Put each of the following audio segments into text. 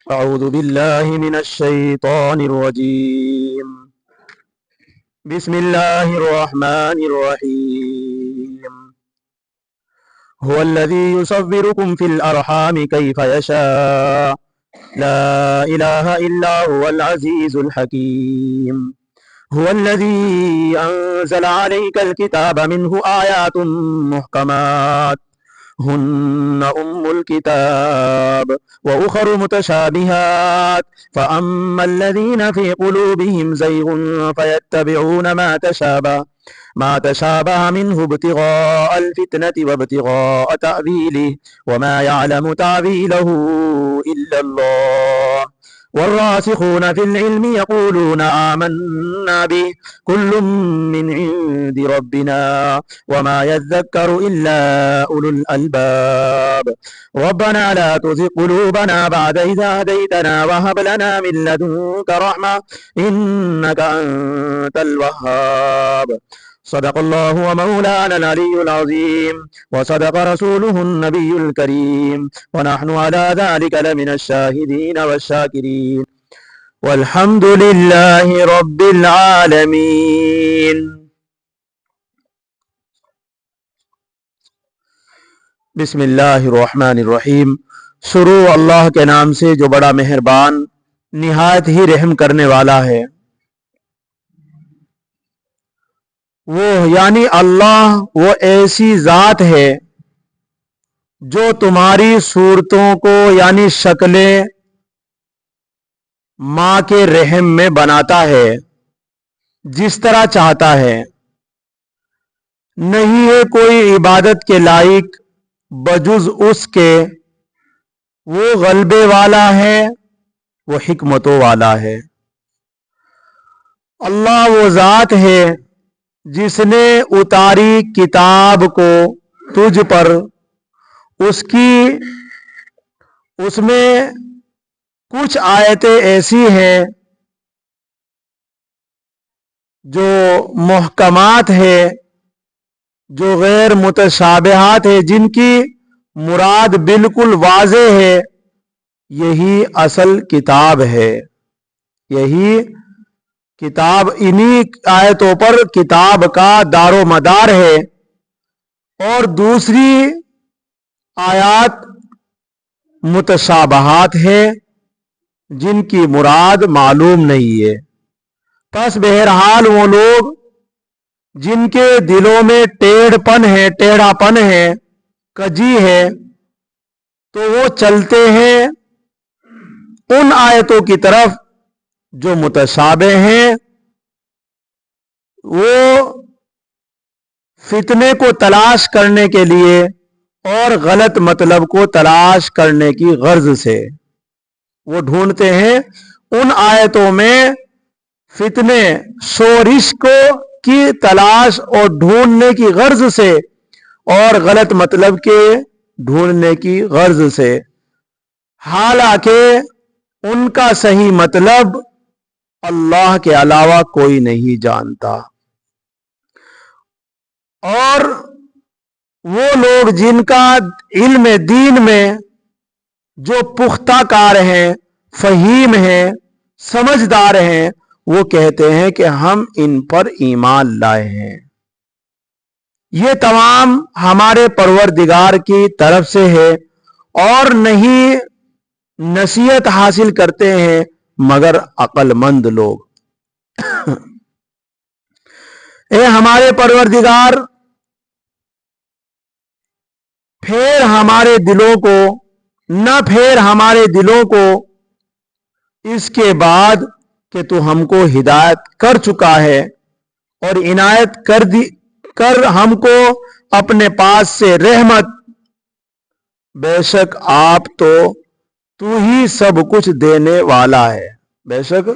أعوذ بالله من الشيطان الرجيم. بسم الله الرحمن الرحيم. هو الذي يصوركم في الأرحام كيف يشاء لا إله إلا هو العزيز الحكيم. هو الذي أنزل عليك الكتاب منه آيات محكمات هن أم الكتاب وأخر متشابهات فأما الذين في قلوبهم زيغ فيتبعون ما تشابه منه ابتغاء الفتنة وابتغاء تأويله وما يعلم تأويله إلا الله والراسخون في العلم يقولون آمنا به كل من عند ربنا وما يذكر إلا أولو الألباب ربنا لا تزغ قلوبنا بعد إذ هديتنا وهب لنا من لدنك رحمة إنك أنت الوهاب. صدق الله ومولانا العلي العظيم وصدق رسوله النبي الكريم ونحن على ذلك لمن الشاهدين والشاكرين والحمد لله رب العالمين. بسم اللہ الرحمن الرحیم. شروع اللہ کے نام سے جو بڑا مہربان نہایت ہی رحم کرنے والا ہے. وہ یعنی اللہ وہ ایسی ذات ہے جو تمہاری صورتوں کو یعنی شکلیں ماں کے رحم میں بناتا ہے جس طرح چاہتا ہے. نہیں ہے کوئی عبادت کے لائق بجز اس کے وہ غلبے والا ہے وہ حکمتوں والا ہے. اللہ وہ ذات ہے جس نے اتاری کتاب کو تجھ پر اس میں کچھ آیتیں ایسی ہیں جو محکمات ہے جو غیر متشابہات ہے جن کی مراد بالکل واضح ہے. یہی اصل کتاب ہے. یہی کتاب انہی آیتوں پر کتاب کا دار و مدار ہے اور دوسری آیات متشابہات ہے جن کی مراد معلوم نہیں ہے. پس بہرحال وہ لوگ جن کے دلوں میں ٹیڑھا پن ہے کجی ہے تو وہ چلتے ہیں ان آیتوں کی طرف جو متشابہ ہیں. وہ فتنے کو تلاش کرنے کے لیے اور غلط مطلب کو تلاش کرنے کی غرض سے وہ ڈھونڈتے ہیں ان آیتوں میں فتنے شورش کو کی تلاش اور ڈھونڈنے کی غرض سے اور غلط مطلب کے ڈھونڈنے کی غرض سے، حالانکہ ان کا صحیح مطلب اللہ کے علاوہ کوئی نہیں جانتا. اور وہ لوگ جن کا علم دین میں جو پختہ کار ہیں، فہیم ہیں، سمجھدار ہیں، وہ کہتے ہیں کہ ہم ان پر ایمان لائے ہیں. یہ تمام ہمارے پروردگار کی طرف سے ہے اور نہیں نصیحت حاصل کرتے ہیں مگر عقل مند لوگ. اے ہمارے پروردگار، پھیر ہمارے دلوں کو اس کے بعد کہ تو ہم کو ہدایت کر چکا ہے اور عنایت کر ہم کو اپنے پاس سے رحمت. بے شک آپ تو ہی سب کچھ دینے والا ہے. بے شک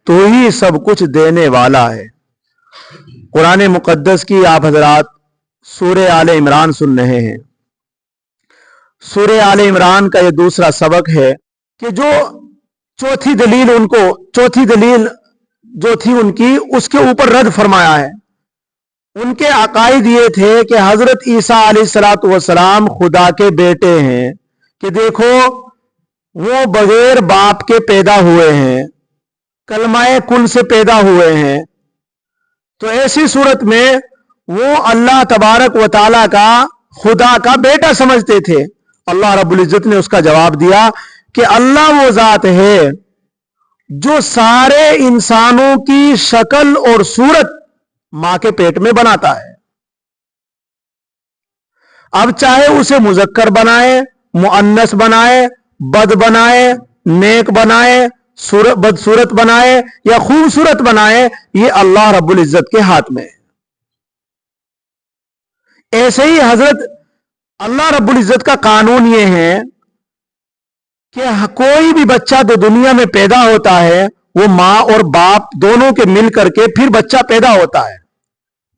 تو ہی سب کچھ دینے والا ہے. قرآن مقدس کی آپ حضرات سورہ آل عمران سن رہے ہیں. سورہ آل عمران کا یہ دوسرا سبق ہے کہ جو چوتھی دلیل جو تھی ان کی، اس کے اوپر رد فرمایا ہے. ان کے عقائد یہ تھے کہ حضرت عیسیٰ علیہ الصلوۃ والسلام خدا کے بیٹے ہیں، کہ دیکھو وہ बगैर बाप के पैदा हुए हैं, कलमाए कुल से पैदा हुए हैं, तो ऐसी सूरत में वो अल्लाह तबारक व ताला का खुदा का बेटा समझते थे। अल्लाह रब्बुल इज्जत ने उसका जवाब दिया कि अल्लाह वो जात है जो सारे इंसानों की शक्ल और सूरत मां के पेट में बनाता है। अब चाहे उसे मुजक्कर बनाए, मुअन्नस बनाए, बद बनाए, नेक बनाए, बदसूरत बनाए या खूबसूरत बनाए, ये अल्लाह रब्बुल इज्जत के हाथ में है। ऐसे ही हजरत अल्लाह रब्बुल इज्जत का कानून ये है कि कोई भी बच्चा जो दुनिया में पैदा होता है वो मां और बाप दोनों के मिल करके फिर बच्चा पैदा होता है।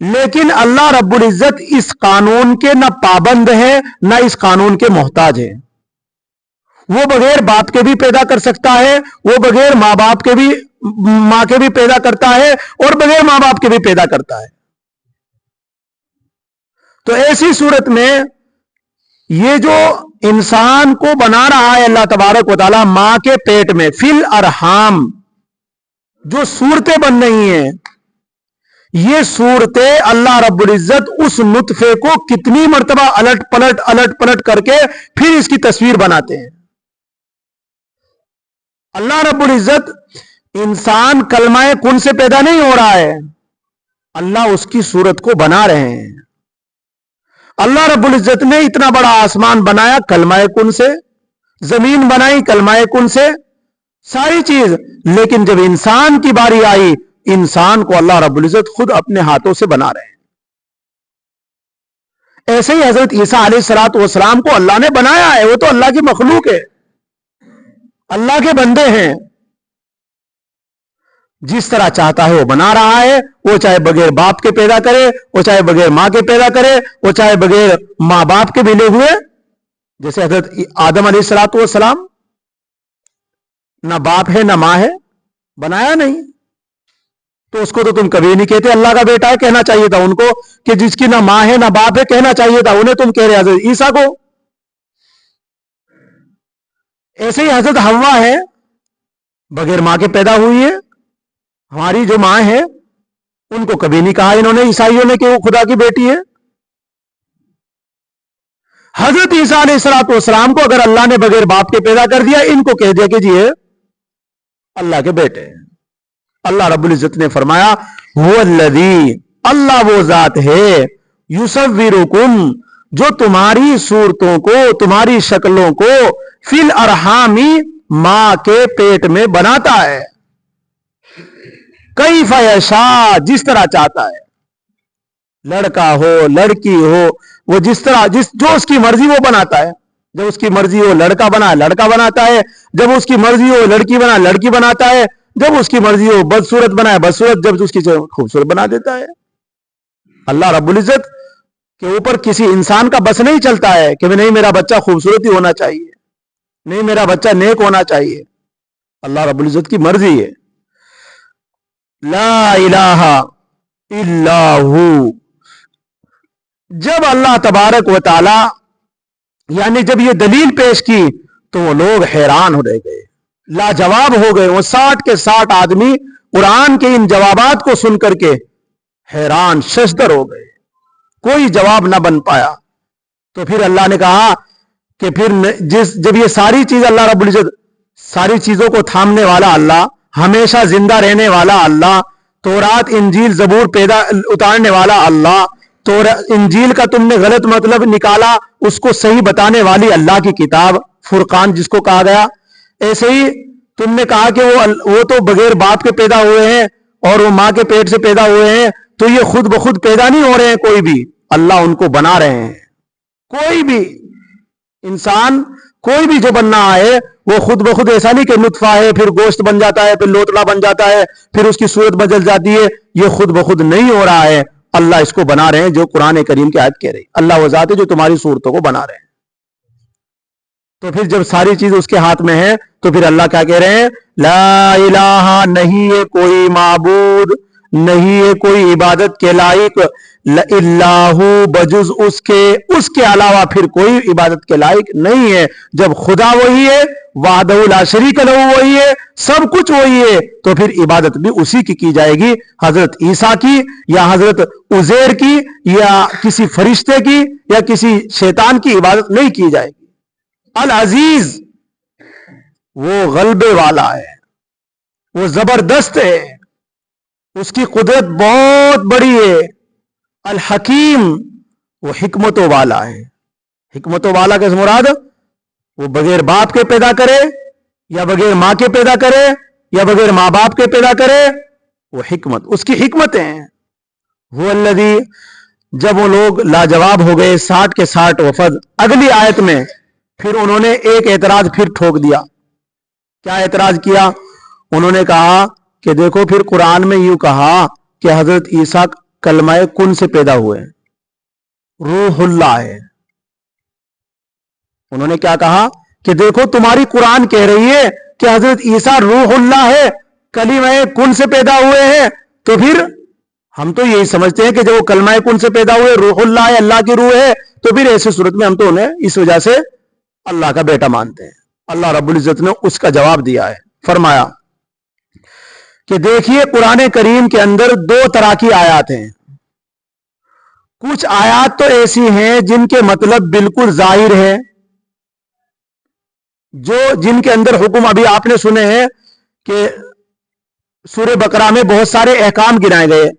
लेकिन अल्लाह रब्बुल इज्जत इस कानून के न पाबंद है न इस कानून के मोहताज है। वो बगैर बाप के भी पैदा कर सकता है, वो बगैर मां बाप के भी, मां के भी पैदा करता है और बगैर मां बाप के भी पैदा करता है। तो ऐसी सूरत में ये जो इंसान को बना रहा है अल्लाह तबारक व तआला मां के पेट में, फिल अरहाम, जो सूरतें बन रही हैं, ये सूरतें अल्लाह रब्बुल इज्जत उस नुतफे को कितनी मर्तबा अलट पलट करके फिर इसकी तस्वीर बनाते हैं। अल्लाह रब्बुल इज्जत, इंसान कलमाए कुन से पैदा नहीं हो रहा है, अल्लाह उसकी सूरत को बना रहे हैं। अल्लाह रब्बुल इज्जत ने इतना बड़ा आसमान बनाया कलमाए कुन से, जमीन बनाई कलमाए कुन से, सारी चीज। लेकिन जब इंसान की बारी आई, इंसान को अल्लाह रब्बुल इज्जत खुद अपने हाथों से बना रहे हैं। ऐसे ही हजरत ईसा अलैहिस्सलातु वस्सलाम को अल्लाह ने बनाया है, वो तो अल्लाह की मखलूक है, अल्लाह के बंदे हैं। जिस तरह चाहता है वो बना रहा है, वो चाहे बगैर बाप के पैदा करे, वो चाहे बगैर मां के पैदा करे, वो चाहे बगैर मां बाप के मिले हुए, जैसे हजरत आदम अलैहिस्सलातु वस्सलाम, ना बाप है ना मां है, बनाया नहीं, तो उसको तो तुम कभी नहीं कहते अल्लाह का बेटा है, कहना चाहिए था उनको कि जिसकी ना मां है ना बाप है, कहना चाहिए था उन्हें, तुम कह रहे हजरत ईसा को। ऐसे ही हजरत हव्वा है, बगैर मां के पैदा हुई है, हमारी जो मां है उनको कभी नहीं कहा इन्होंने, ईसाइयों ने, कि वो खुदा की बेटी है। हजरत ईसा अलैहिस्सलातु वस्सलाम को अगर अल्लाह ने बगैर बाप के पैदा कर दिया, इनको कह दिया कि जी ये अल्लाह के बेटे हैं। अल्लाह रब्बुल इज्जत ने फरमाया, हुवल्लज़ी, अल्लाह वो जात है, युसव्विरुकुम, जो तुम्हारी सूरतों को, तुम्हारी शक्लों को, फिल अरहामी, मां के पेट में बनाता है, कैफ़ यशा, जिस तरह चाहता है, लड़का हो लड़की हो, वो जिस तरह जो उसकी मर्जी वो बनाता है। जब उसकी मर्जी हो लड़का बना, लड़का बनाता है, जब उसकी मर्जी हो लड़की बना, लड़की बनाता है, जब उसकी मर्जी हो बदसूरत बनाए, बदसूरत, जब उसकी खूबसूरत बना देता है। अल्लाह रब्बुल इज्जत के ऊपर किसी इंसान का बस नहीं चलता है कि नहीं मेरा बच्चा खूबसूरत ही होना चाहिए, नहीं मेरा बच्चा नेक होना चाहिए। अल्लाह रब्बुल इज्जत की मर्जी है। ला इलाहा इल्लाहु, जब अल्लाह तबारक व ताला, यानी जब ये दलील पेश की तो वो लोग हैरान हो रह गए, लाजवाब हो गए। वो 60 के 60 आदमी कुरान के इन जवाबात को सुनकर के हैरान शशदर हो गए, कोई जवाब ना बन पाया। तो फिर अल्लाह ने कहा कि फिर जब ये सारी चीज अल्लाह रब्बुल इज्जत, सारी चीजों को थामने वाला अल्लाह, हमेशा जिंदा रहने वाला अल्लाह, तौरात इंजील जबूर पैदा उतारने वाला अल्लाह, तो इंजील का तुमने गलत मतलब निकाला, उसको सही बताने वाली अल्लाह की किताब फुरकान जिसको कहा गया। ऐसे ही तुमने कहा कि वो तो बगैर बाप के पैदा हुए हैं और वो मां के पेट से पैदा हुए हैं, तो ये खुद ब खुद पैदा नहीं हो रहे हैं, कोई भी, अल्लाह उनको बना रहे हैं। कोई भी इंसान, कोई भी जो बनना है वो खुद ब खुद, ऐसा नहीं कि नुतफा है फिर गोश्त बन जाता है, फिर लोतड़ा बन जाता है, फिर उसकी सूरत बदल जाती है, ये खुद ब खुद नहीं हो रहा है, अल्लाह इसको बना रहे हैं, जो कुरान करीम की आयत कह रही। अल्लाह वो जात है जो तुम्हारी सूरतों को बना रहे हैं। तो फिर जब सारी चीज उसके हाथ में है तो फिर अल्लाह क्या कह रहे हैं, ला इलाहा, नहीं है कोई माबूद, नहीं है कोई इबादत के लायक, इल्लाहु बजुज उसके अलावा फिर कोई इबादत के लायक नहीं है। जब खुदा वही है, वहदहु ला शरीक लहू वही है, सब कुछ वही है, तो फिर इबादत भी उसी की जाएगी। हजरत ईसा की या हजरत उजैर की या किसी फरिश्ते की या किसी शैतान की इबादत नहीं की जाएगी। अल अजीज वो गलबे वाला है, वो जबरदस्त है, उसकी कुदरत बहुत बड़ी है। अल हकीम वो हिकमतों वाला है। हिकमतों वाला किस मुराद? वो बगैर बाप के पैदा करे या बगैर मां के पैदा करे या बगैर मां बाप के पैदा करे, वो हिकमत, उसकी हिकमतें हैं। वो अल्लज़ी, जब वो लोग लाजवाब हो गए 60 के 60 वफद, अगली आयत में फिर उन्होंने एक एतराज फिर ठोक दिया। क्या एतराज किया? उन्होंने कहा कि देखो, फिर कुरान में यूं कहा कि हजरत ईसा कलमाए कुन से पैदा हुए, रूहुल्लाह है। उन्होंने क्या कहा कि देखो, तुम्हारी कुरान कह रही है कि हजरत ईसा रूहुल्लाह है, कलिमाए कुन से पैदा हुए हैं, तो फिर हम तो यही समझते हैं कि जब वो कलमाए कुन से पैदा हुए, रूहुल्लाह है, अल्लाह की रूह है, तो फिर ऐसी सूरत में हम तो उन्हें इस वजह से अल्लाह का बेटा मानते हैं। अल्लाह रब्बुल इज्जत ने उसका जवाब दिया है, फरमाया कि देखिए, कुरान करीम के अंदर दो तरह की आयत हैं। कुछ आयत तो ऐसी हैं जिनके मतलब बिल्कुल जाहिर है, जिनके अंदर हुक्म अभी आपने सुने हैं कि सूरह बकरा में बहुत सारे अहकाम गिनाए गए,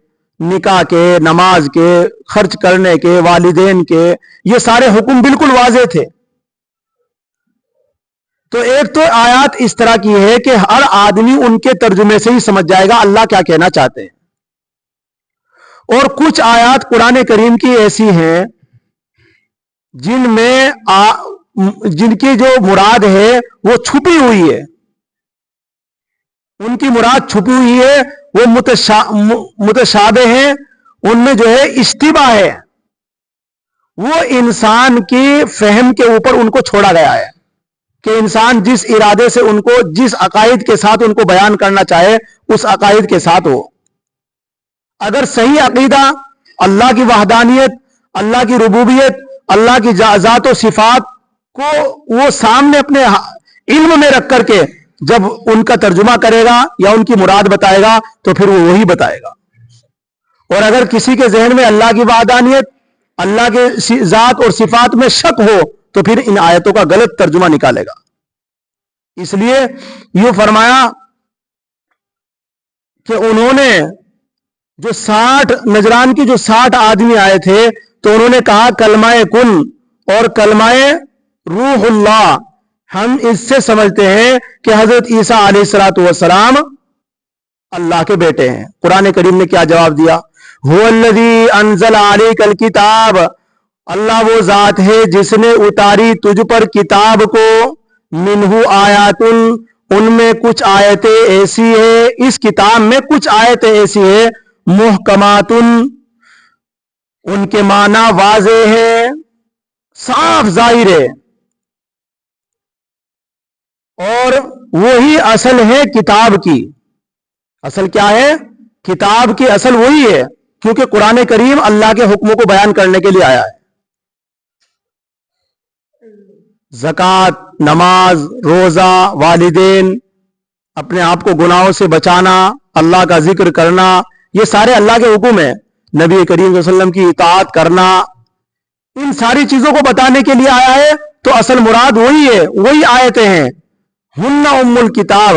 निकाह के, नमाज के, खर्च करने के, वालिदैन के, ये सारे हुक्म बिल्कुल वाज़ेह थे। तो एक तो आयत इस तरह की है कि हर आदमी उनके तर्जुमे से ही समझ जाएगा अल्लाह क्या कहना चाहते हैं, और कुछ आयत कुरान करीम की ऐसी हैं जिनमें जिनकी जो मुराद है वो छुपी हुई है, उनकी मुराद छुपी हुई है, वो मुतशाबे हैं, उनमें जो है इश्तिबा है, वो इंसान की फहम के ऊपर उनको छोड़ा गया है कि इंसान जिस इरादे से उनको, जिस अकायद के साथ उनको बयान करना चाहे, उस अकायद के साथ हो। अगर सही अकीदा अल्लाह की वहदानियत, अल्लाह की रुबूबियत, अल्लाह की ज़ात और सिफात को वो सामने अपने इल्म में रख करके जब उनका तर्जुमा करेगा या उनकी मुराद बताएगा, तो फिर वो वही बताएगा। और अगर किसी के जहन में अल्लाह की वहदानियत, अल्लाह के ज़ात और सिफात में शक हो, तो फिर इन आयतों का गलत तर्जुमा निकालेगा। इसलिए यूं फरमाया कि उन्होंने जो 60 नजरान की जो 60 आदमी आए थे, तो उन्होंने कहा कलमाए कुन और कलमाए रूहुल्लाह, हम इससे समझते हैं कि हजरत ईसा अलैहिस्सलातु वस्सलाम अल्लाह के बेटे हैं। कुरान करीम ने क्या जवाब दिया? हुवल्लज़ी अंज़ल अलैकल किताब, अल्लाह वो जात है जिसने उतारी तुझ पर किताब को, मिनहु आयातुन, उनमें कुछ आयतें ऐसी है, इस किताब में कुछ आयतें ऐसी है, मुहकमातुन, उनके माना वाज़े है, साफ जाहिर है, और वही असल है किताब की। असल क्या है? किताब की असल वही है, क्योंकि कुरान करीम अल्लाह के हुक्मों को बयान करने के लिए आया है। ज़कात, नमाज, रोजा, वालिदैन, अपने आप को गुनाहों से बचाना, अल्लाह का जिक्र करना, ये सारे अल्लाह के हुक्म है। नबी करीम सल्लल्लाहु अलैहि वसल्लम की इताअत करना, इन सारी चीजों को बताने के लिए आया है। तो असल मुराद वही है, वही आयतें हैं। हुन्ना उम्मुल किताब,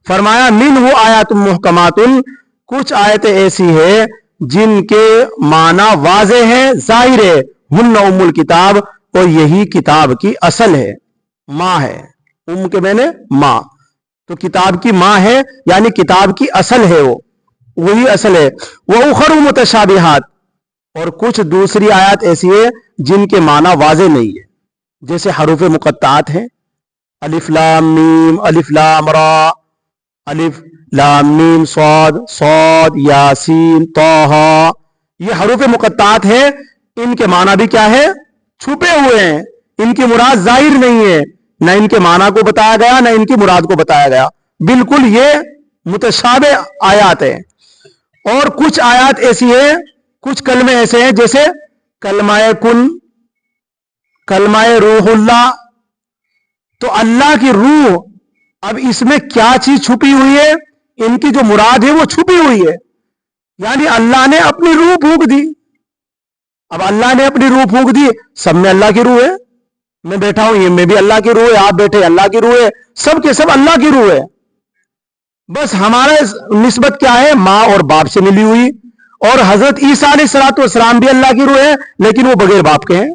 फरमाया मिनहु आयातुम मुहकमातुन, कुछ आयतें ऐसी है जिनके माना वाज़े हैं, जाहिर है। हुन्ना उम्मुल किताब, और यही किताब की असल है, माँ है। उम्म के मैंने माँ, तो किताब की माँ है, यानी किताब की असल है, वो वही असल है। वह उखर मुतशाबिहात, और कुछ दूसरी आयत ऐसी है जिनके माना वाज़े नहीं है, जैसे हरूफ मुक़त्तात हैं, अलिफ लाम मीम, अलिफ लाम रा, अलिफ लाम मीम सौद, सौद यासीन तौहा, ये हरूफ मुक़त्तात है। इनके माना भी क्या है? छुपे हुए हैं, इनकी मुराद जाहिर नहीं है, ना इनके माना को बताया गया, ना इनकी मुराद को बताया गया, बिल्कुल ये मुतशाबे आयात है। और कुछ आयत ऐसी है कुछ कलमे ऐसे हैं जैसे कलमा कुन, कलमा रूह अल्लाह। तो अल्लाह की रूह, अब इसमें क्या चीज छुपी हुई है, इनकी जो मुराद है वो छुपी हुई है, यानी अल्लाह ने अपनी रूह फूंक दी। अब अल्लाह ने अपनी रूह फूंक दी, सब में अल्लाह की रूह है, मैं बैठा हूं ये में भी अल्लाह की रूह है, आप बैठे अल्लाह की रूह है, सब के सब अल्लाह की रूह है। बस हमारा निस्बत क्या है, मां और बाप से मिली हुई। और हजरत ईसा अलैहिस्सलाम भी अल्लाह की रूह है, लेकिन वो बगैर बाप के हैं।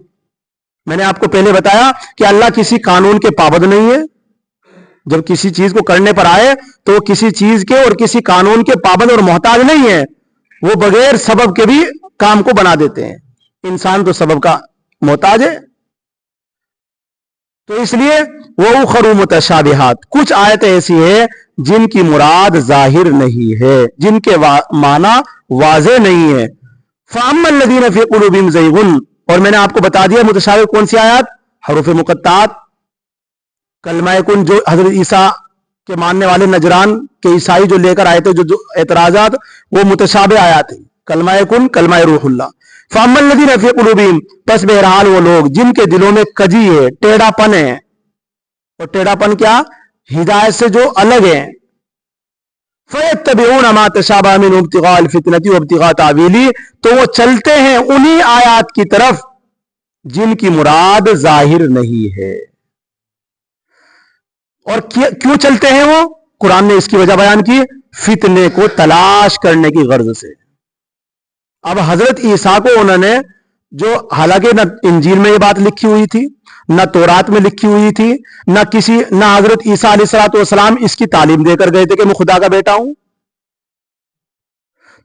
मैंने आपको पहले बताया कि अल्लाह किसी कानून के पाबंद नहीं है। जब किसी चीज को करने पर आए तो वो किसी चीज के और किसी कानून के पाबंद और मोहताज नहीं है, वो बगैर सबब के भी काम को बना देते हैं। इंसान तो सबब का मोहताज है। तो इसलिए वो उखरू मुतशाबिहात, कुछ आयतें ऐसी है जिनकी मुराद जाहिर नहीं है, जिनके माना वाज़े नहीं है। फ़अम्मल लज़ीना फ़ी क़ुलूबिहिम ज़ैग़ुन, और मैंने आपको बता दिया मुतशाबिह कौन सी आयत, हरूफ मुक़त्तात, कलमा कुन जो हजरत ईसा के मानने वाले नजरान के ईसाई जो लेकर आए थे जो एतराजात, वो मुतशाबिह आयत है, कलमा कुन कलमा रूहुल्लाह। फ़अम्मल लज़ीना फ़ी क़ुलूबिहिम, बस बहरहाल वो लोग जिनके दिलों में कजी है, टेढ़ापन है। और टेढ़ापन क्या, हिदायत से जो अलग है। फ़यत्तबिऊन मा तशाबह मिन्हु इब्तिगाअल फ़ितनति व इब्तिगा तावीली, तो वो चलते हैं उन्हीं आयात की तरफ जिनकी मुराद जाहिर नहीं है। और क्यों चलते हैं वो, कुरान ने इसकी वजह बयान की, फितने को तलाश करने की गर्ज से। अब हजरत ईसा को उन्होंने, जो हालांकि न इंजील में ये बात लिखी हुई थी, न तौरात में लिखी हुई थी, न हजरत ईसा अलैहिस्सलाम इसकी तालीम देकर गए थे कि मैं खुदा का बेटा हूं।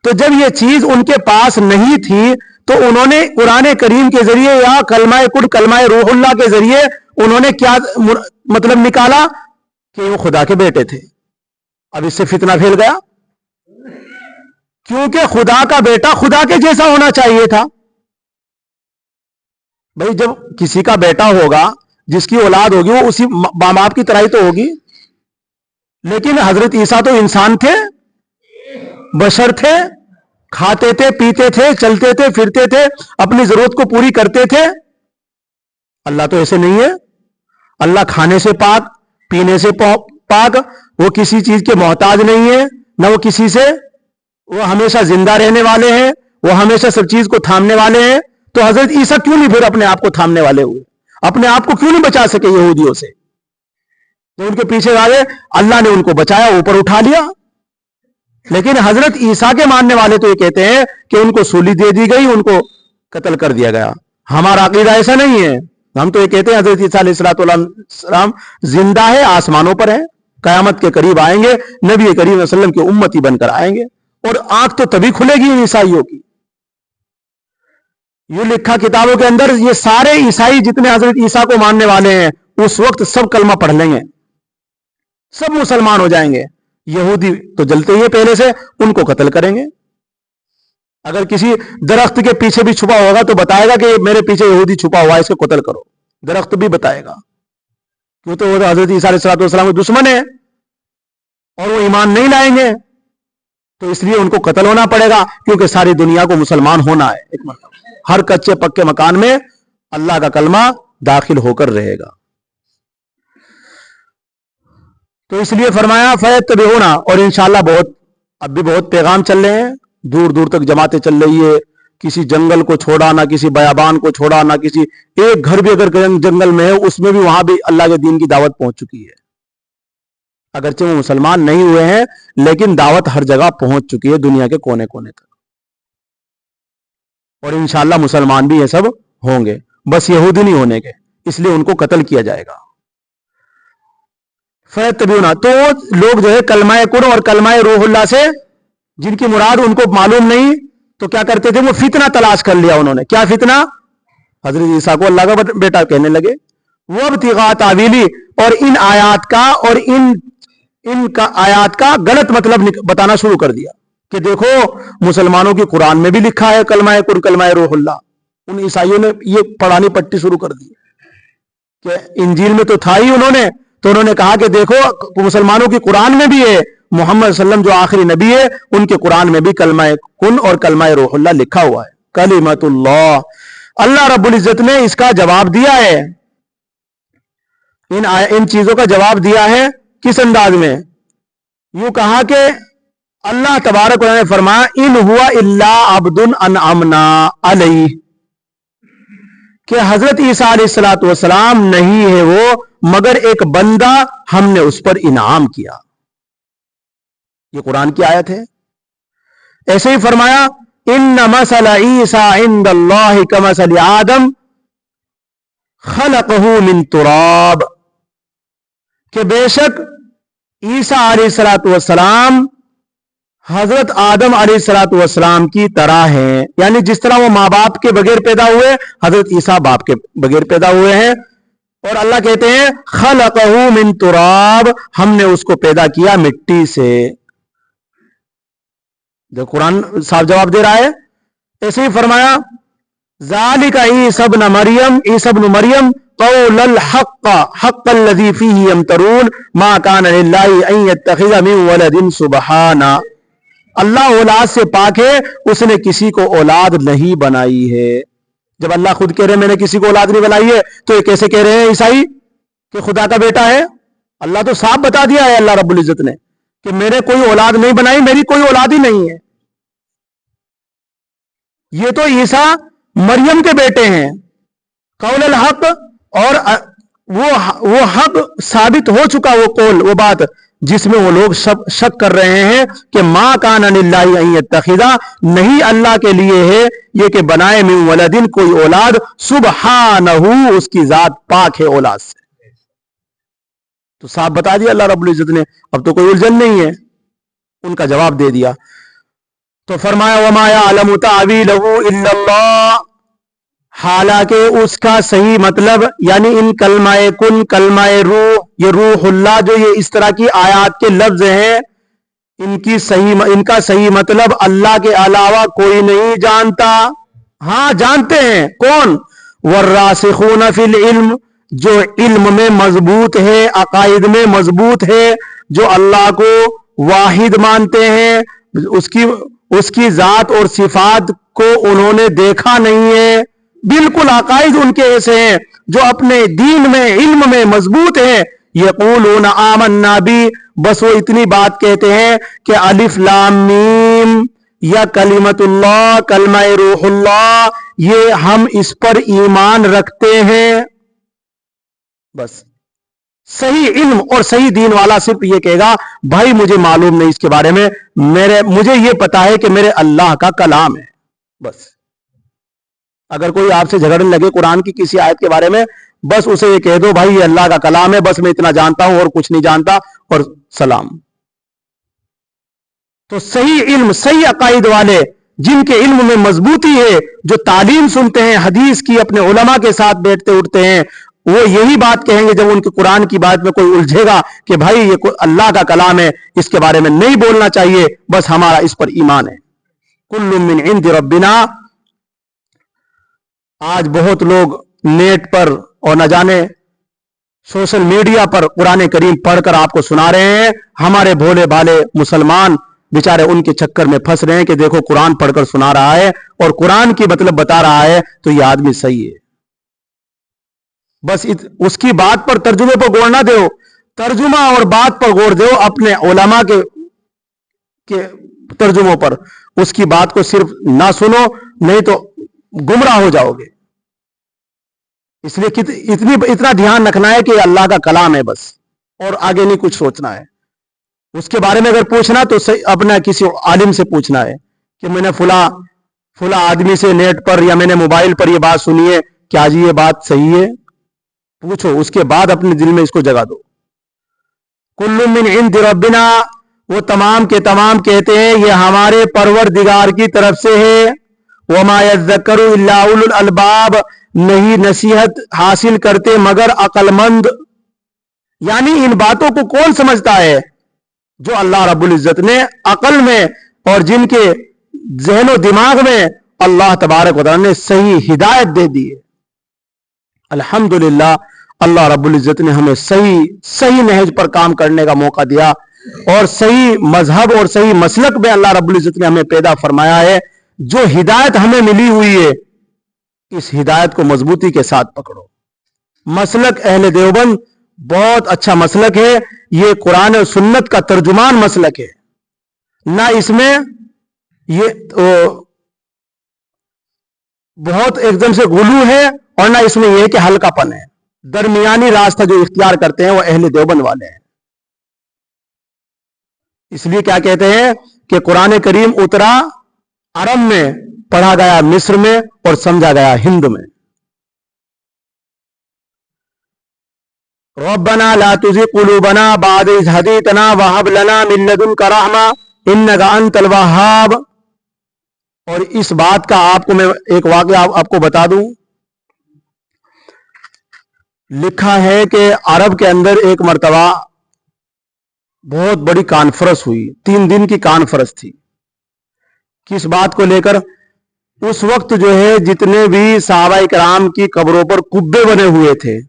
तो जब ये चीज उनके पास नहीं थी तो उन्होंने कुरान करीम के जरिए या कलमा कुल कलमा रूहुल्लाह के जरिए उन्होंने क्या मतलब निकाला कि वो खुदा के बेटे थे। अब इससे फितना फैल गया, क्योंकि खुदा का बेटा खुदा के जैसा होना चाहिए था। भाई जब किसी का बेटा होगा, जिसकी औलाद होगी, वो उसी मां बाप की तरह ही तो होगी। लेकिन हजरत ईसा तो इंसान थे, बशर थे, खाते थे, पीते थे, चलते थे, फिरते थे, अपनी जरूरत को पूरी करते थे। अल्लाह तो ऐसे नहीं है। अल्लाह खाने से पाक, पीने से पाक, वो किसी चीज के मोहताज नहीं है, ना वो किसी से, वो हमेशा जिंदा रहने वाले हैं, वो हमेशा सब चीज को थामने वाले हैं। तो हजरत ईसा क्यों नहीं फिर अपने आप को थामने वाले हुए, अपने आप को क्यों नहीं बचा सके यहूदियों से। जो उनके पीछे आ गए, अल्लाह ने उनको बचाया, ऊपर उठा लिया। लेकिन हजरत ईसा के मानने वाले तो ये कहते हैं कि उनको सूली दे दी गई, उनको कत्ल कर दिया गया। हमारा अकीदा ऐसा नहीं है। हम तो ये कहते हैं हजरत ईसा अलैहिस्सलाम जिंदा है, आसमानों पर है, कयामत के करीब आएंगे, नबी करीम सल्लल्लाहु अलैहि वसल्लम के उम्मती बनकर आएंगे। और आंख तो तभी खुलेगी इन ईसाइयों की। ये लिखा किताबों के अंदर, ये सारे ईसाई जितने हजरत ईसा को मानने वाले हैं, उस वक्त सब कलमा पढ़ लेंगे, सब मुसलमान हो जाएंगे। यहूदी तो जलते ही है पहले से, उनको कत्ल करेंगे। अगर किसी दरख्त के पीछे भी छुपा होगा तो बताएगा कि मेरे पीछे यहूदी छुपा हुआ है, इसको कत्ल करो, दरख्त भी बताएगा। क्यों, तो वो हजरत ईसा अलैहिस्सलाम के दुश्मन है और वो ईमान नहीं लाएंगे, तो इसलिए उनको कत्ल होना पड़ेगा। क्योंकि सारी दुनिया को मुसलमान होना है एक मतलब, हर कच्चे पक्के मकान में अल्लाह का कलमा दाखिल होकर रहेगा। तो इसलिए फरमाया फ़यत्तबिऊना, और इंशाअल्लाह बहुत अब भी बहुत पैगाम चल रहे हैं, दूर दूर तक जमातें चल रही है। किसी जंगल को छोड़ा, ना किसी बयाबान को छोड़ा, ना किसी एक घर भी अगर जंगल में है उसमें भी वहां भी अल्लाह के दीन की दावत पहुंच चुकी है। अगरचे वो मुसलमान नहीं हुए हैं, लेकिन दावत हर जगह पहुंच चुकी है, दुनिया के कोने कोने तक। और इंशाअल्लाह मुसलमान भी ये सब होंगे, बस यहूदी नहीं होने के, इसलिए उनको कत्ल किया जाएगा। फ़यत्तबिऊना, तो लोग जो है कलमा कुर और कलमा रूहुल्लाह से जिनकी मुराद उनको मालूम नहीं, तो क्या करते थे, वो फितना तलाश कर लिया उन्होंने। क्या फितना, हजरत ईसा को अल्लाह का बेटा कहने लगे। वो इब्तिगा तावीली, और इन आयात का और इनका आयात का गलत मतलब बताना शुरू कर दिया कि देखो मुसलमानों की कुरान में भी लिखा है कलमा कुर कलमा रूहुल्लाह। उन ईसाइयों ने ये पढ़ानी पट्टी शुरू कर दी कि इंजील में तो था ही, उन्होंने कहा कि देखो मुसलमानों की कुरान में भी है, محمد صلی اللہ علیہ وسلم جو آخری نبی ہے ان کے قرآن میں بھی کلمہ کن اور کلمہ روح اللہ لکھا ہوا ہے، کلمۃ اللہ۔ اللہ رب العزت نے اس کا جواب دیا ہے، ان چیزوں کا جواب دیا ہے کس انداز میں؟ یوں کہا کہ اللہ تبارک و تعالی نے فرمایا ان ہوا الا عبد انعمنا علیہ، کہ حضرت عیسیٰ علیہ الصلوۃ والسلام نہیں ہے وہ مگر ایک بندہ ہم نے اس پر انعام کیا۔ یہ قرآن کی آیت ہے۔ ایسے ہی فرمایا ان مثل عیسیٰ عند اللہ کمثل آدم خلقہ من تراب، کہ بے شک عیسیٰ علیہ الصلوۃ والسلام حضرت آدم علیہ الصلوۃ والسلام کی طرح ہیں، یعنی جس طرح وہ ماں باپ کے بغیر پیدا ہوئے حضرت عیسیٰ باپ کے بغیر پیدا ہوئے ہیں۔ اور اللہ کہتے ہیں خلقہ من تراب، ہم نے اس کو پیدا کیا مٹی سے۔ جو قرآن صاف جواب دے رہا ہے۔ ایسے ہی فرمایا ذالک عیسی ابن مریم، عیسی ابن مریم قول الحق حق الذی فیہ یمترون ما کان للہ ان یتخذ من ولد سبحانہ، اللہ اولاد سے پاک ہے، اس نے کسی کو اولاد نہیں بنائی ہے۔ جب اللہ خود کہہ رہے میں نے کسی کو اولاد نہیں بنائی ہے تو یہ کیسے کہہ رہے ہیں عیسائی کہ خدا کا بیٹا ہے؟ اللہ تو صاف بتا دیا ہے اللہ رب العزت نے کہ میرے کوئی اولاد نہیں بنائی، میری کوئی اولاد ہی نہیں ہے۔ یہ تو عیسیٰ مریم کے بیٹے ہیں، قول الحق، اور وہ حق ثابت ہو چکا، وہ قول، وہ بات جس میں وہ لوگ شک کر رہے ہیں کہ ما کان للہ ان یتخذ، نہیں اللہ کے لیے ہے یہ کہ بنائے من ولدن کوئی اولاد، سبحانہ اس کی ذات پاک ہے اولاد سے۔ تو صاحب بتا دیا اللہ رب العزت نے، اب تو کوئی الجھن نہیں ہے، ان کا جواب دے دیا۔ تو فرمایا وما یعلم تأویلہ الا اللہ، حالانکہ اس کا صحیح مطلب یعنی ان کلمہ کن، کلمہ روح، یہ روح اللہ جو یہ اس طرح کی آیات کے لفظ ہیں، ان کا صحیح مطلب اللہ کے علاوہ کوئی نہیں جانتا۔ ہاں جانتے ہیں، کون؟ والراسخون فی العلم، جو علم میں مضبوط ہے، عقائد میں مضبوط ہے، جو اللہ کو واحد مانتے ہیں، اس کی ذات اور صفات کو انہوں نے دیکھا نہیں ہے، بالکل عقائد ان کے ایسے ہیں جو اپنے دین میں علم میں مضبوط ہیں۔ یقولون آمنا بی، بس وہ اتنی بات کہتے ہیں کہ الف لام میم یا کلمۃ اللہ، کلمہ روح اللہ، یہ ہم اس پر ایمان رکھتے ہیں، بس۔ صحیح علم اور صحیح دین والا صرف یہ کہے گا بھائی مجھے معلوم نہیں اس کے بارے میں، مجھے یہ پتا ہے کہ میرے اللہ کا کلام ہے، بس۔ اگر کوئی آپ سے جھگڑنے لگے قرآن کی کسی آیت کے بارے میں، بس اسے یہ کہہ دو بھائی یہ اللہ کا کلام ہے، بس میں اتنا جانتا ہوں اور کچھ نہیں جانتا، اور سلام۔ تو صحیح علم، صحیح عقائد والے، جن کے علم میں مضبوطی ہے، جو تعلیم سنتے ہیں حدیث کی، اپنے علماء کے ساتھ بیٹھتے اٹھتے ہیں، وہ یہی بات کہیں گے جب ان کے قرآن کی بات میں کوئی الجھے گا کہ بھائی یہ اللہ کا کلام ہے، اس کے بارے میں نہیں بولنا چاہیے، بس ہمارا اس پر ایمان ہے۔ کل من عند ربنا، آج بہت لوگ نیٹ پر اور نہ جانے سوشل میڈیا پر قرآن کریم پڑھ کر آپ کو سنا رہے ہیں، ہمارے بھولے بھالے مسلمان بیچارے ان کے چکر میں پھنس رہے ہیں کہ دیکھو قرآن پڑھ کر سنا رہا ہے اور قرآن کی مطلب بتا رہا ہے تو یہ آدمی صحیح ہے، بس اس کی بات پر ترجمے پر غور نہ دو، ترجمہ اور بات پر غور دو اپنے علماء کے ترجموں پر، اس کی بات کو صرف نہ سنو، نہیں تو گمراہ ہو جاؤ گے۔ اس لیے اتنا دھیان رکھنا ہے کہ یہ اللہ کا کلام ہے بس، اور آگے نہیں کچھ سوچنا ہے۔ اس کے بارے میں اگر پوچھنا تو اپنا کسی عالم سے پوچھنا ہے کہ میں نے فلاں آدمی سے نیٹ پر یا میں نے موبائل پر یہ بات سنی ہے، کیا جی یہ بات صحیح ہے؟ پوچھو، اس کے بعد اپنے دل میں اس کو جگہ دو۔ کل من عند ربنا، وہ تمام کے تمام کہتے ہیں یہ ہمارے پروردگار کی طرف سے ہے۔ وما یذکر الا اولو الالباب، نہیں نصیحت حاصل کرتے مگر عقل مند، یعنی ان باتوں کو کون سمجھتا ہے؟ جو اللہ رب العزت نے عقل میں اور جن کے ذہن و دماغ میں اللہ تبارک و تعالی نے صحیح ہدایت دے دی ہے۔ الحمدللہ اللہ رب العزت نے ہمیں صحیح نہج پر کام کرنے کا موقع دیا۔ اور صحیح مذہب اور صحیح مسلک میں اللہ رب العزت نے ہمیں پیدا فرمایا ہے. جو ہدایت ہمیں ملی ہوئی ہے اس ہدایت کو مضبوطی کے ساتھ پکڑو. مسلک اہل دیوبند بہت اچھا مسلک ہے. یہ قرآن و سنت کا ترجمان مسلک ہے. نہ اس میں یہ بہت ایک دم سے غلو ہے اور نہ اس میں یہ کہ ہلکا پن ہے. درمیانی راستہ جو اختیار کرتے ہیں وہ اہل دیوبند والے ہیں. اس لیے کیا کہتے ہیں کہ قرآن کریم اترا عرب میں، پڑھا گیا مصر میں اور سمجھا گیا ہند میں. ربنا لا تزغ قلوبنا بعد إذ هديتنا وهب لنا من لدنك رحمة إنك أنت الوهاب. اور اس بات کا آپ کو میں ایک واقعہ آپ کو بتا دوں. لکھا ہے کہ عرب کے اندر ایک مرتبہ بہت بڑی کانفرنس ہوئی. 3 دن کی کانفرنس تھی. کس بات کو لے کر؟ اس وقت جو ہے جتنے بھی صحابہ کرام کی قبروں پر قبے بنے ہوئے تھے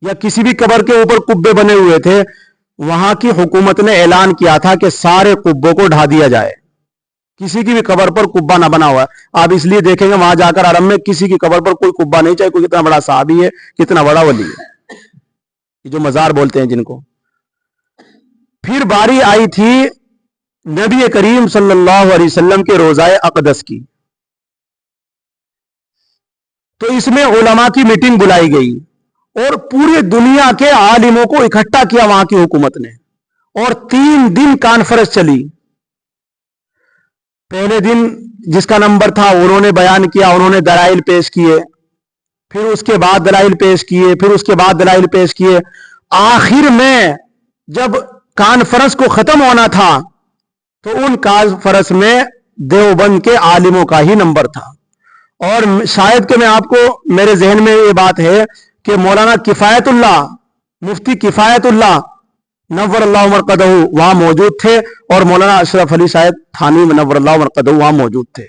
یا کسی بھی قبر کے اوپر قبے بنے ہوئے تھے، وہاں کی حکومت نے اعلان کیا تھا کہ سارے قبوں کو ڈھا دیا جائے. کسی کی بھی قبر پر قبہ نہ بنا ہوا. آپ اس لیے دیکھیں گے وہاں جا کر عرب میں کسی کی قبر پر کوئی قبہ نہیں، چاہے کوئی کتنا بڑا صحابی ہے، کتنا بڑا ولی ہے، یہ جو مزار بولتے ہیں جن کو. پھر باری آئی تھی نبی کریم صلی اللہ علیہ وسلم کے روضہ اقدس کی. تو اس میں علماء کی میٹنگ بلائی گئی اور پوری دنیا کے عالموں کو اکٹھا کیا وہاں کی حکومت نے، اور 3 دن کانفرنس چلی. پہلے دن جس کا نمبر تھا انہوں نے بیان کیا، انہوں نے دلائل پیش کیے، پھر اس کے بعد دلائل پیش کیے، پھر اس کے بعد دلائل پیش کیے. آخر میں جب کانفرنس کو ختم ہونا تھا تو ان کانفرنس میں دیوبند کے عالموں کا ہی نمبر تھا. اور شاید کہ میں آپ کو، میرے ذہن میں یہ بات ہے کہ مولانا کفایت اللہ، مفتی کفایت اللہ نور اللہ مرقدہ وہاں موجود تھے، اور مولانا اشرف علی صاحب تھانوی نور اللہ مرقدہ وہاں موجود تھے،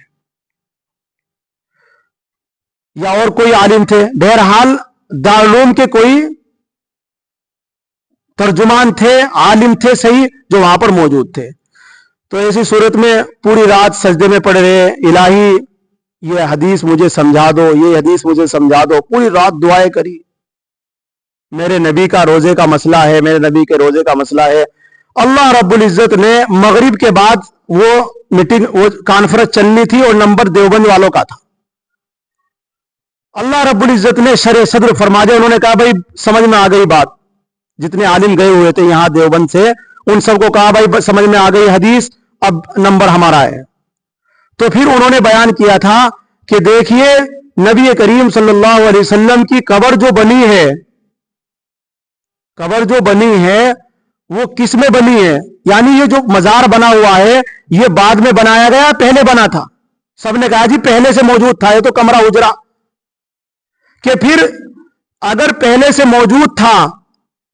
یا اور کوئی عالم تھے. بہرحال دارالعلوم کے کوئی ترجمان تھے، عالم تھے صحیح، جو وہاں پر موجود تھے. تو ایسی صورت میں پوری رات سجدے میں پڑے رہے، الہی یہ حدیث مجھے سمجھا دو، یہ حدیث مجھے سمجھا دو. پوری رات دعائیں کری. میرے نبی کا روزے کا مسئلہ ہے، میرے نبی کے روزے کا مسئلہ ہے. اللہ رب العزت نے مغرب کے بعد وہ میٹنگ، وہ کانفرنس چلنی تھی اور نمبر دیوبند والوں کا تھا. اللہ رب العزت نے شرح صدر فرما دیا. انہوں نے کہا بھائی سمجھ میں آ گئی بات. جتنے عالم گئے ہوئے تھے یہاں دیوبند سے، ان سب کو کہا بھائی سمجھ میں آ گئی حدیث، اب نمبر ہمارا ہے. تو پھر انہوں نے بیان کیا تھا کہ دیکھیے نبی کریم صلی اللہ علیہ وسلم کی قبر جو بنی ہے، قبر جو بنی ہے وہ کس میں بنی ہے؟ یعنی یہ جو مزار بنا ہوا ہے یہ بعد میں بنایا گیا، پہلے بنا تھا؟ سب نے کہا جی پہلے سے موجود تھا، یہ تو کمرہ اجرا. کہ پھر اگر پہلے سے موجود تھا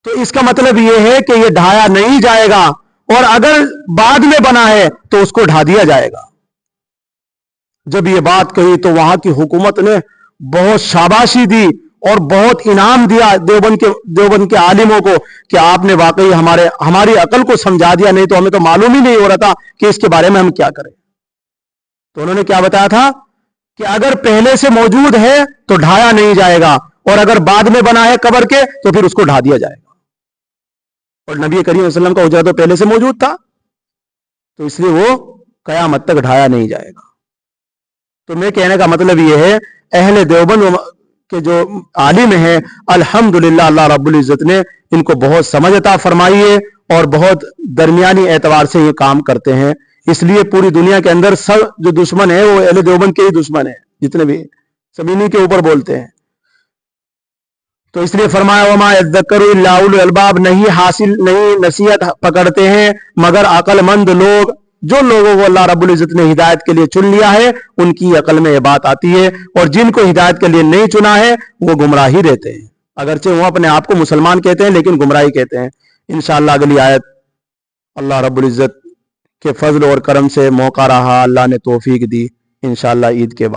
تو اس کا مطلب یہ ہے کہ یہ ڈھایا نہیں جائے گا، اور اگر بعد میں بنا ہے تو اس کو ڈھا دیا جائے گا. جب یہ بات کہی تو وہاں کی حکومت نے بہت شاباشی دی اور بہت انعام دیا دیوبند کے عالموں کو کہ آپ نے واقعی ہماری عقل کو سمجھا دیا، نہیں تو ہمیں تو معلوم ہی نہیں ہو رہا تھا کہ اس کے بارے میں ہم کیا کریں. تو انہوں نے کیا بتایا تھا کہ اگر پہلے سے موجود ہے تو ڈھایا نہیں جائے گا، اور اگر بعد میں بنا ہے قبر کے تو پھر اس کو ڈھا دیا جائے گا. اور نبی کریم صلی اللہ علیہ وسلم کا حجرہ تو پہلے سے موجود تھا، تو اس لیے وہ قیامت تک ڈھایا نہیں جائے گا. تو میں کہنے کا مطلب یہ ہے اہل دیوبند کے جو عالم ہیں الحمدللہ اللہ رب العزت نے ان کو بہت سمجھ عطا فرمائی ہے اور بہت درمیانی اعتبار سے یہ کام کرتے ہیں. اس لیے پوری دنیا کے اندر سب جو دشمن ہیں وہ اہل دیوبند کے ہی دشمن ہیں، جتنے بھی سب انہی کے اوپر بولتے ہیں. تو اس لیے فرمایا وما یذکر الا اولو الالباب، نہیں حاصل نہیں نصیحت پکڑتے ہیں مگر عقل مند لوگ. جو لوگوں کو اللہ رب العزت نے ہدایت کے لیے چن لیا ہے ان کی عقل میں یہ بات آتی ہے، اور جن کو ہدایت کے لیے نہیں چنا ہے وہ گمراہی رہتے ہیں. اگرچہ وہ اپنے آپ کو مسلمان کہتے ہیں لیکن گمراہی کہتے ہیں. انشاءاللہ اگلی آیت اللہ رب العزت کے فضل اور کرم سے موقع رہا، اللہ نے توفیق دی، انشاءاللہ عید کے بعد